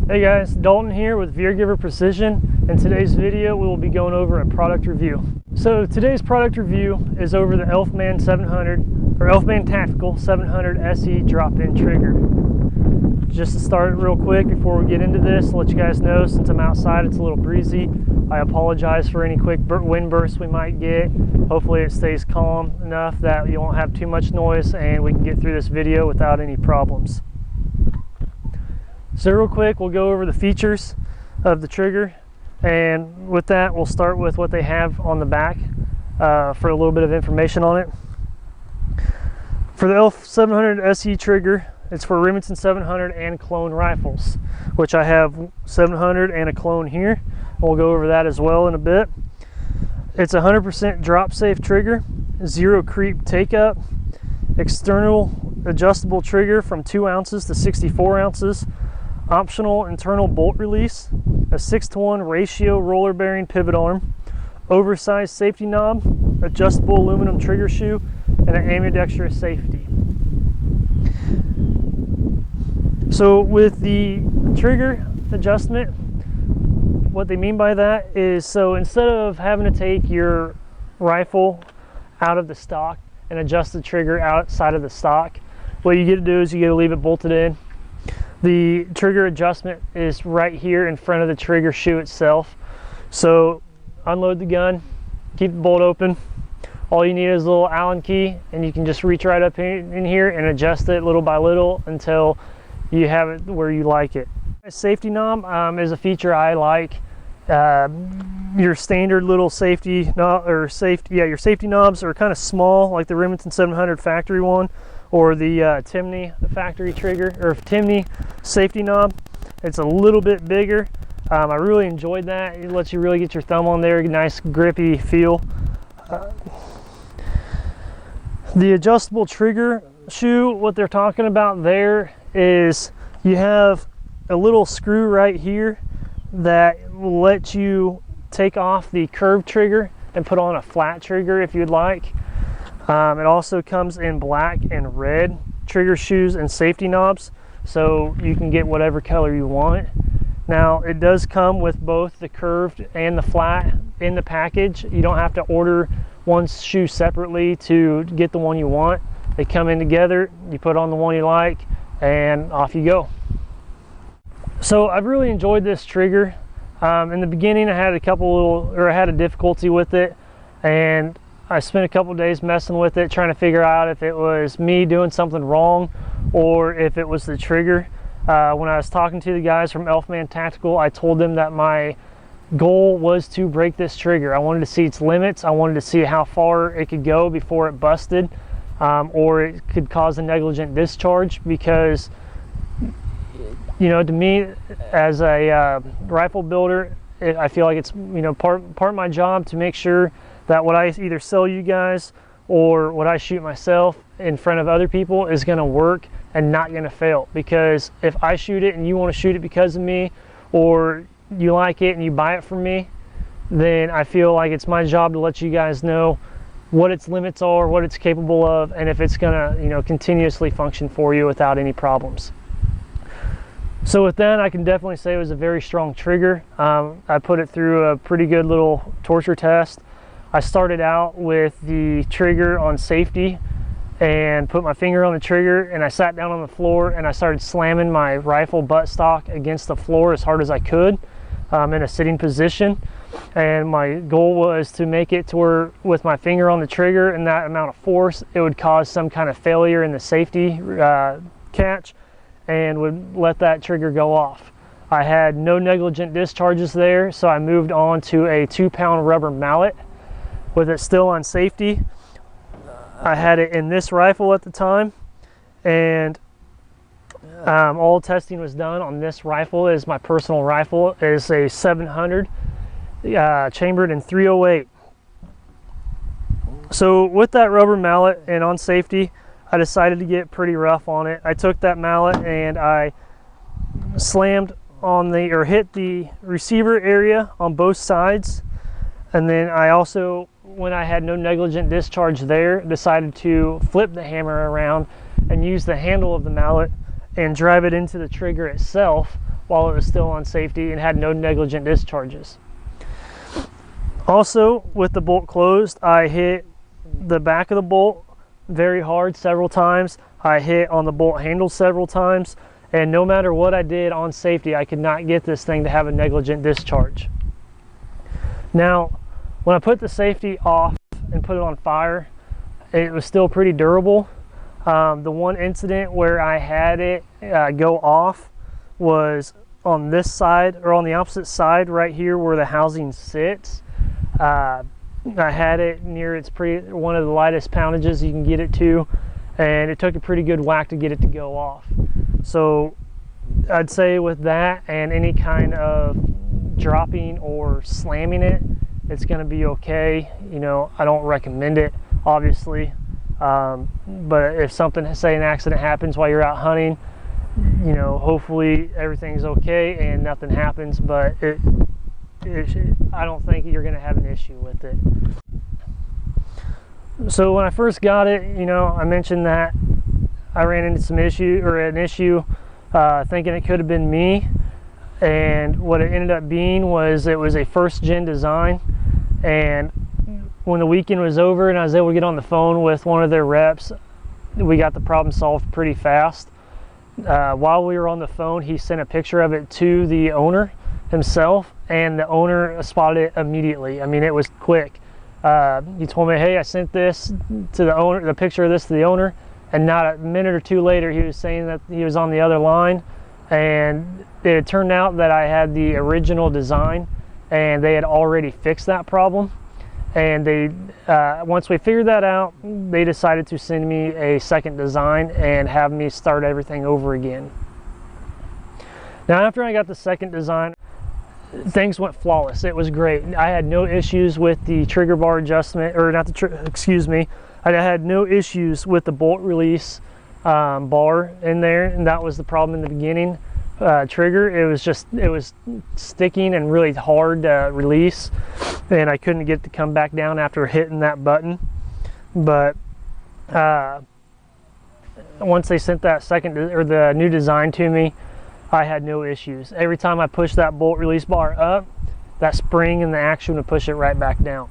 Hey guys, Dalton here with Veergiver Precision. In today's video we will be going over a product review. So today's product review is over the Elfman 700 or Elfman Tactical 700 SE drop-in trigger. Just to start real quick before we get into this, I'll let you guys know, since I'm outside it's a little breezy. I apologize for any quick wind bursts we might get. Hopefully it stays calm enough that you won't have too much noise and we can get through this video without any problems. So real quick, we'll go over the features of the trigger, and with that we'll start with what they have on the back for a little bit of information on it. For the Elf 700 SE trigger, it's for Remington 700 and clone rifles, which I have 700 and a clone here. We'll go over that as well in a bit. It's a 100% drop safe trigger, zero creep take up, external adjustable trigger from 2 ounces to 64 ounces, optional internal bolt release, a 6:1 ratio roller bearing pivot arm, oversized safety knob, adjustable aluminum trigger shoe, and an ambidextrous safety. So with the trigger adjustment, what they mean by that is, so instead of having to take your rifle out of the stock and adjust the trigger outside of the stock, what you get to do is you get to leave it bolted in. The trigger adjustment is right here in front of the trigger shoe itself. So unload the gun, keep the bolt open. All you need is a little Allen key, and you can just reach right up in here and adjust it little by little until you have it where you like it. A safety knob is a feature I like. Your standard little safety knob, or your safety knobs are kind of small, like the Remington 700 factory one, or the Timney factory trigger, or Timney safety knob. It's a little bit bigger. I really enjoyed that. It lets you really get your thumb on there, nice grippy feel. The adjustable trigger shoe, what they're talking about there is you have a little screw right here that will let you take off the curved trigger and put on a flat trigger if you'd like. It also comes in black and red trigger shoes and safety knobs, so you can get whatever color you want. Now it does come with both the curved and the flat in the package. You don't have to order one shoe separately to get the one you want. They come in together, you put on the one you like, and off you go. So I've really enjoyed this trigger. In the beginning I had a difficulty with it, and I spent a couple days messing with it, trying to figure out if it was me doing something wrong or if it was the trigger. When I was talking to the guys from Elfman Tactical, I told them that my goal was to break this trigger. I wanted to see its limits. I wanted to see how far it could go before it busted, or it could cause a negligent discharge, because, you know, to me as a rifle builder, I feel like it's, you know, part of my job to make sure that what I either sell you guys or what I shoot myself in front of other people is going to work and not going to fail. Because if I shoot it and you want to shoot it because of me, or you like it and you buy it from me, then I feel like it's my job to let you guys know what its limits are, what it's capable of, and if it's going to, you know, continuously function for you without any problems. So with that, I can definitely say it was a very strong trigger. I put it through a pretty good little torture test. I started out with the trigger on safety and put my finger on the trigger, and I sat down on the floor and I started slamming my rifle buttstock against the floor as hard as I could in a sitting position. And my goal was to make it to where, with my finger on the trigger and that amount of force, it would cause some kind of failure in the safety catch and would let that trigger go off. I had no negligent discharges there, so I moved on to a 2-pound rubber mallet with it still on safety. I had it in this rifle at the time, and all testing was done on this rifle. Is my personal rifle. It is a 700 chambered in 308. So with that rubber mallet and on safety, I decided to get pretty rough on it. I took that mallet and I slammed on the, or hit the receiver area on both sides, and then I also, when I had no negligent discharge there, decided to flip the hammer around and use the handle of the mallet and drive it into the trigger itself while it was still on safety and had no negligent discharges. Also, with the bolt closed, I hit the back of the bolt very hard several times. I hit on the bolt handle several times, and no matter what I did on safety, I could not get this thing to have a negligent discharge. Now, when I put the safety off and put it on fire, it was still pretty durable. The one incident where I had it go off was on this side, or on the opposite side right here where the housing sits. I had it near one of the lightest poundages you can get it to, and it took a pretty good whack to get it to go off. So I'd say with that and any kind of dropping or slamming it, it's going to be okay. You know, I don't recommend it, obviously. But if something, say an accident happens while you're out hunting, you know, hopefully everything's okay and nothing happens, but I don't think you're going to have an issue with it. So when I first got it, you know, I mentioned that I ran into an issue thinking it could have been me, and what it ended up being was it was a first gen design. And when the weekend was over and I was able to get on the phone with one of their reps, we got the problem solved pretty fast. While we were on the phone, he sent a picture of it to the owner himself, and the owner spotted it immediately. I mean, it was quick. He told me, hey, I sent this to the owner, the picture of this to the owner, and not a minute or two later he was saying that he was on the other line, and it had turned out that I had the original design and they had already fixed that problem. And they once we figured that out, they decided to send me a second design and have me start everything over again. Now, after I got the second design, things went flawless. It was great. I had no issues with the trigger bar adjustment, or not the excuse me. I had no issues with the bolt release bar in there, and that was the problem in the beginning. Trigger, it was sticking and really hard to release, and I couldn't get it to come back down after hitting that button. But once they sent that the new design to me, I had no issues. Every time I pushed that bolt release bar up, that spring and the action would push it right back down.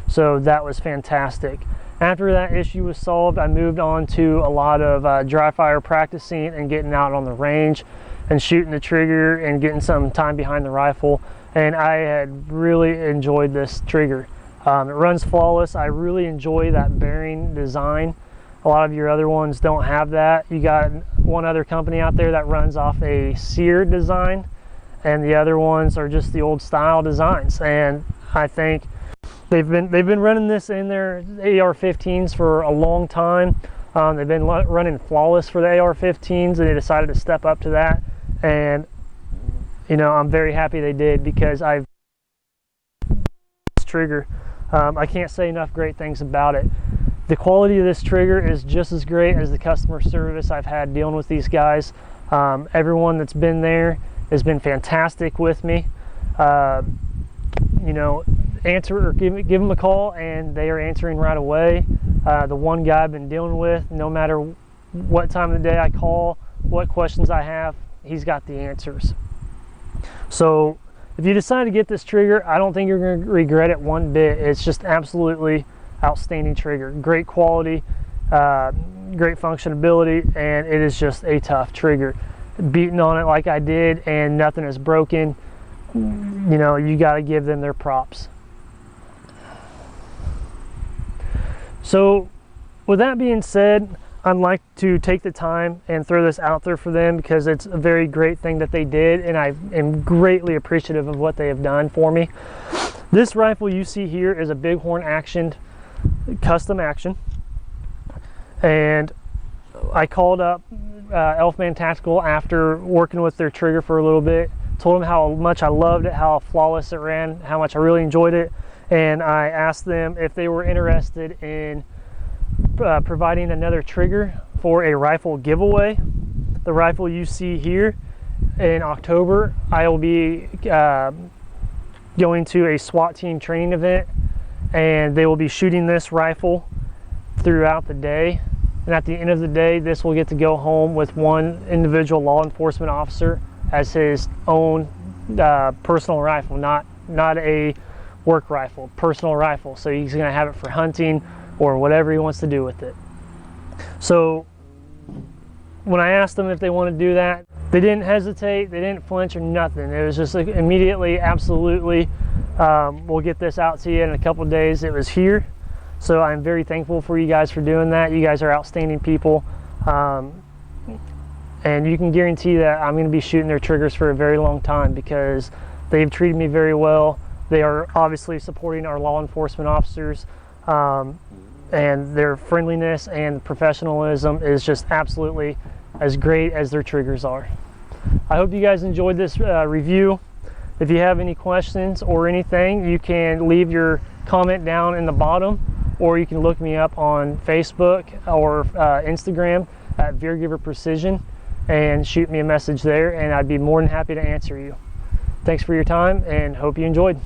So that was fantastic. After that issue was solved, I moved on to a lot of dry fire practicing and getting out on the range and shooting the trigger and getting some time behind the rifle. And I had really enjoyed this trigger. It runs flawless. I really enjoy that bearing design. A lot of your other ones don't have that. You got one other company out there that runs off a sear design, and the other ones are just the old style designs. And I think they've been running this in their AR-15s for a long time. They've been running flawless for the AR-15s, and they decided to step up to that. And you know, I'm very happy they did, because I've this trigger. I can't say enough great things about it. The quality of this trigger is just as great as the customer service I've had dealing with these guys. Everyone that's been there has been fantastic with me. You know, answer or give them a call and they are answering right away. The one guy I've been dealing with, no matter what time of the day I call, what questions I have, he's got the answers. So if you decide to get this trigger, I don't think you're going to regret it one bit. It's just absolutely outstanding trigger. Great quality, great functionability, and it is just a tough trigger. Beating on it like I did and nothing is broken, you know, you got to give them their props. So with that being said, I'd like to take the time and throw this out there for them, because it's a very great thing that they did, and I am greatly appreciative of what they have done for me. This rifle you see here is a Bighorn actioned custom action, and I called up Elfman Tactical after working with their trigger for a little bit, told them how much I loved it, how flawless it ran, how much I really enjoyed it, and I asked them if they were interested in providing another trigger for a rifle giveaway. The rifle you see here, in October I will be going to a SWAT team training event, and they will be shooting this rifle throughout the day, and at the end of the day this will get to go home with one individual law enforcement officer as his own personal rifle, not a work rifle, personal rifle. So he's going to have it for hunting or whatever he wants to do with it. So when I asked them if they want to do that, they didn't hesitate, they didn't flinch or nothing. It was just like immediately, absolutely, we'll get this out to you in a couple of days. It was here. So I'm very thankful for you guys for doing that. You guys are outstanding people. And you can guarantee that I'm going to be shooting their triggers for a very long time because they've treated me very well. They are obviously supporting our law enforcement officers, and their friendliness and professionalism is just absolutely as great as their triggers are. I hope you guys enjoyed this review. If you have any questions or anything, you can leave your comment down in the bottom, or you can look me up on Facebook or Instagram at Veergiver Precision and shoot me a message there, and I'd be more than happy to answer you. Thanks for your time and hope you enjoyed.